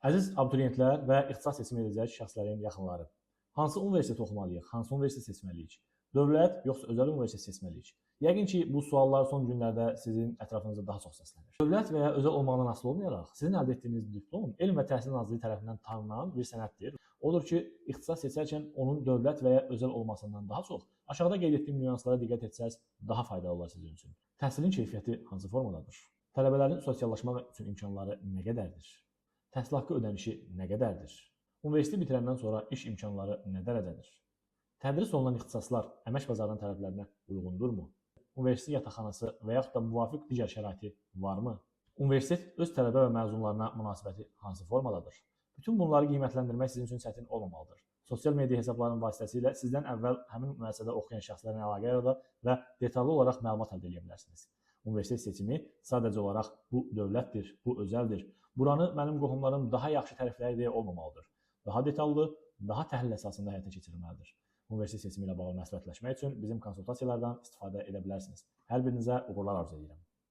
Əziz abituriyentlər və ixtisas seçimi edəcək şəxslərin yaxınları. Hansı universitet oxumalıyıq, hansı universitet seçməliyik? Dövlət yoxsa özəl universitet seçməliyik? Yəqin ki, bu suallar son günlərdə sizin ətrafınızda daha çox səslənir. Dövlət və ya özəl olmağından asılı olmayaraq, sizin əldə etdiyiniz diplom Elm və Təhsil Nazirliyi tərəfindən tanınan bir sənəddir. Odur ki, ixtisas seçərkən onun dövlət və ya özəl olmasından daha çox aşağıda qeyd etdiyim nüanslara diqqət etsəz daha faydalı olar sizin üçün. Təhsilin keyfiyyəti hansı formadadır? Tələbələrin sosiallaşmaq üçün imkanları nə qədərdir? Təhsil haqqı ödənişi nə qədərdir? Universiteti bitirəndən sonra iş imkanları nə dərəcədir? Tədris olunan ixtisaslar əmək bazarının tələblərinə uyğundurmu? Universitet yataqxanası və yaxud da müvafiq digər şəraiti varmı? Universitet öz tələbə və məzunlarına münasibəti hansı formadadır? Bütün bunları qiymətləndirmək sizin üçün çətin olmamalıdır. Sosial media hesablarının vasitəsilə sizdən əvvəl həmin müəssisədə oxuyan şəxslərlə əlaqə yarada və detallı olaraq məlumat əldə edə bilərsiniz. Universitet seçimi sadəcə olaraq bu dövlətdir, bu özəldir. Buranı mənim qohumlarım daha yaxşı təriflər deyə olmamalıdır. Daha detallı, daha təhlil əsasında həyata keçirilməlidir. Universitet seçimi ilə bağlı məsləhətləşmək üçün bizim konsultasiyalardan istifadə edə bilərsiniz. Hər birinizə uğurlar arzu edirəm.